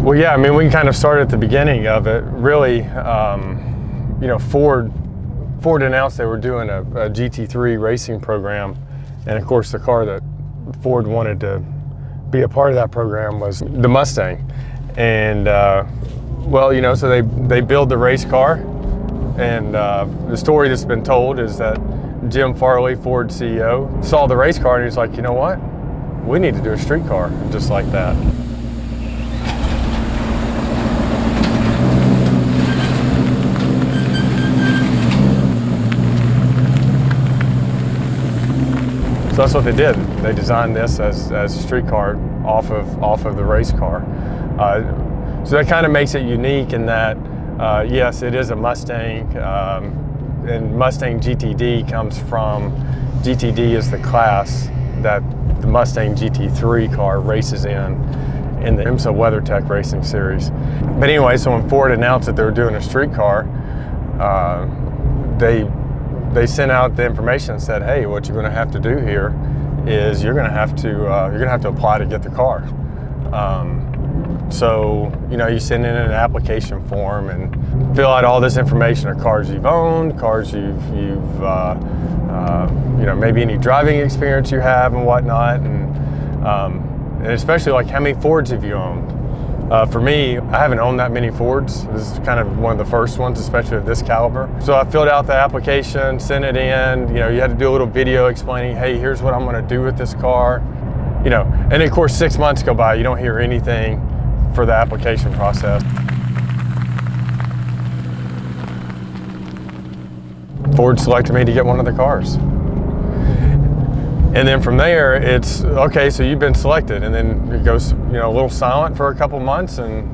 Well, yeah, I mean, we can kind of start at the beginning of it. Really, you know, Ford announced they were doing a GT3 racing program, and of course, the car that Ford wanted to be a part of that program was the Mustang. And well, you know, so they build the race car, and the story that's been told is that Jim Farley, Ford CEO, saw the race car and he's like, you know what? We need to do a street car just like that. So that's what they did. They designed this as a street car off of the race car. So that kind of makes it unique in that, yes, it is a Mustang, and Mustang GTD comes from, GTD is the class that the Mustang GT3 car races in the IMSA WeatherTech Racing Series. But anyway, so when Ford announced that they were doing a street car, they sent out the information and said, hey, what you're going to have to do here is you're going to have to apply to get the car. So, you know, you send in an application form and fill out all this information of cars you've owned, cars you've you know, maybe any driving experience you have and whatnot, and especially like how many Fords have you owned? For me, I haven't owned that many Fords. This is kind of one of the first ones, especially of this caliber. So I filled out the application, sent it in. You know, you had to do a little video explaining, hey, here's what I'm going to do with this car. You know, and of course 6 months go by, you don't hear anything for the application process. Ford selected me to get one of the cars. And then from there, it's, okay, so you've been selected. And then it goes, you know, a little silent for a couple months, and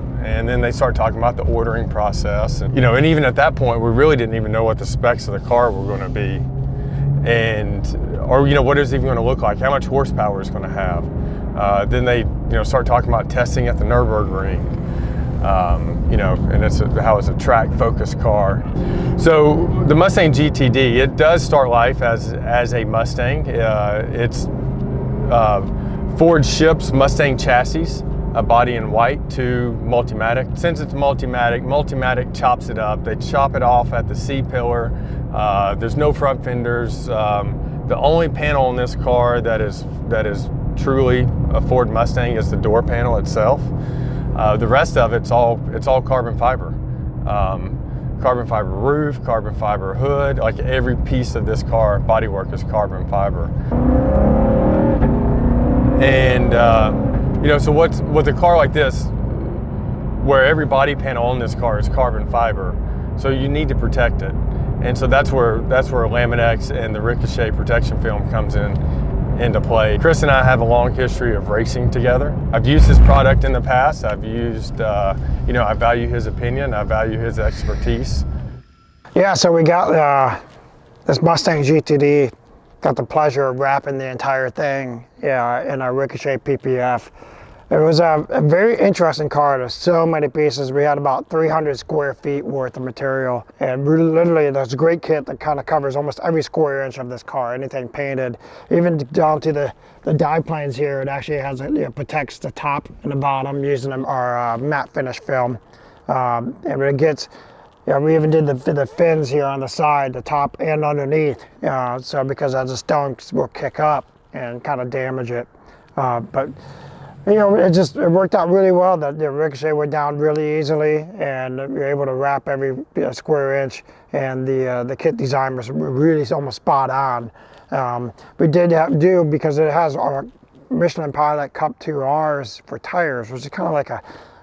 then they start talking about the ordering process. And, you know, and even at that point, we really didn't even know what the specs of the car were going to be. Or, you know, what is it even going to look like? How much horsepower it's going to have? Then they, you know, start talking about testing at the Nürburgring. You know, and how it's a track-focused car. So the Mustang GTD, it does start life as a Mustang. It's Ford ships Mustang chassis, a body in white, to Multimatic. Since it's Multimatic chops it up. They chop it off at the C-pillar. There's no front fenders. The only panel in this car that is truly a Ford Mustang is the door panel itself. The rest of it's all carbon fiber. Carbon fiber roof, carbon fiber hood, like every piece of this car, bodywork is carbon fiber. And you know, so with a car like this, where every body panel on this car is carbon fiber, so you need to protect it. And so that's where Lamin-x and the Ricochet protection film comes into play. Chris and I have a long history of racing together. I've used his product in the past. I've used, you know, I value his opinion. I value his expertise. Yeah, so we got this Mustang GTD, got the pleasure of wrapping the entire thing in our Ricochet PPF. It was a very interesting car. There's so many pieces. We had about 300 square feet worth of material. And literally, there's a great kit that kind of covers almost every square inch of this car, anything painted, even down to the dive planes here. It actually has, protects the top and the bottom using our matte finish film. And it gets, we even did the fins here on the side, the top and underneath. So because as the stones will kick up and kind of damage it. But you know, it worked out really well. The Ricochet went down really easily, and we were able to wrap every square inch. And the kit design was really almost spot on. We did do, because it has our Michelin Pilot Cup 2Rs for tires, which is kind of like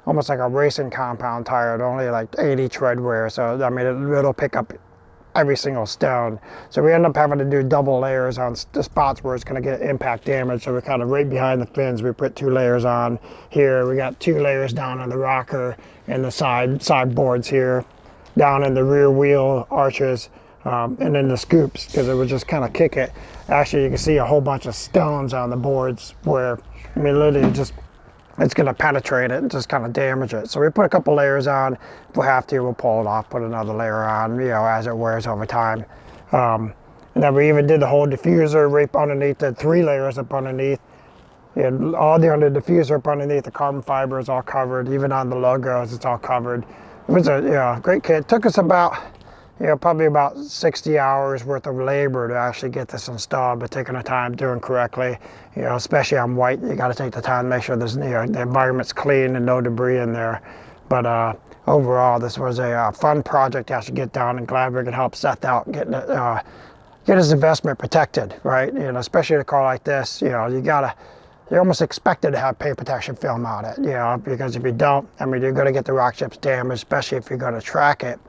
almost like a racing compound tire, only like 80 tread wear. So I mean, it'll pick up every single stone. So we end up having to do double layers on the spots where it's going to get impact damage. So we're kind of right behind the fins. We put 2 layers on here. We got 2 layers down on the rocker and the side boards here, down in the rear wheel arches, and then the scoops, because it would just kind of kick it. Actually, you can see a whole bunch of stones on the boards where, I mean, literally just, it's going to penetrate it and just kind of damage it. So we put a couple layers on. If we have to, we'll pull it off, put another layer on, you know, as it wears over time. And then we even did the whole diffuser right underneath, the 3 layers up underneath. And all the under diffuser up underneath the carbon fiber is all covered. Even on the logos, it's all covered. It was a great kit. It took us about, probably about 60 hours worth of labor to actually get this installed, but taking the time, doing correctly. Especially on white, you got to take the time to make sure there's, the environment's clean and no debris in there. But overall, this was a fun project to actually get done, and glad we could help Seth out getting it, get his investment protected, right? Especially in a car like this, you're almost expected to have paint protection film on it, because if you don't, I mean, you're going to get the rock chips damaged, especially if you're going to track it.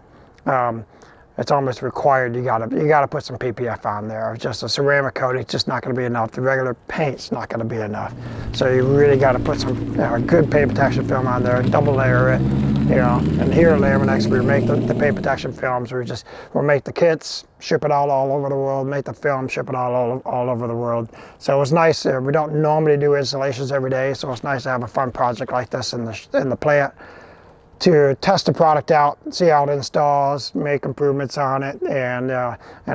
It's almost required. You got to put some PPF on there. Just a ceramic coating, it's just not going to be enough. The regular paint's not going to be enough. So you really got to put some good paint protection film on there. Double layer it, And here at Lamin-x, we make the paint protection films. We'll make the kits, ship it all over the world. Make the film, ship it all over the world. So it was nice. We don't normally do installations every day, so it's nice to have a fun project like this in the plant, to test the product out, see how it installs, make improvements on it, and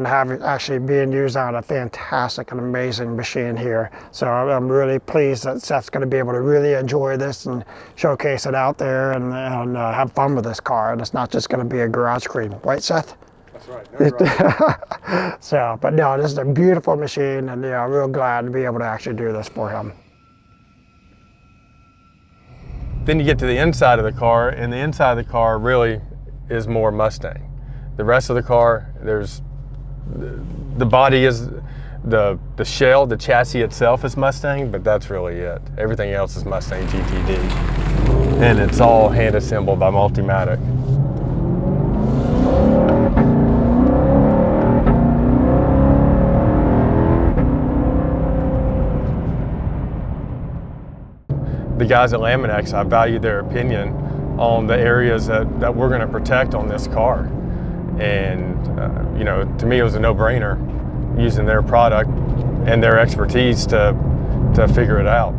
have it actually being used on a fantastic and amazing machine here. So I'm really pleased that Seth's going to be able to really enjoy this and showcase it out there and have fun with this car. And it's not just going to be a garage cream, right, Seth? That's right. Right. So, but no, this is a beautiful machine, and I'm real glad to be able to actually do this for him. Then you get to the inside of the car, and the inside of the car really is more Mustang. The rest of the car, the body is, the shell, the chassis itself is Mustang, but that's really it. Everything else is Mustang GTD. And it's all hand assembled by Multimatic. The guys at Lamin-x, I value their opinion on the areas that we're going to protect on this car. And, to me, it was a no-brainer using their product and their expertise to figure it out.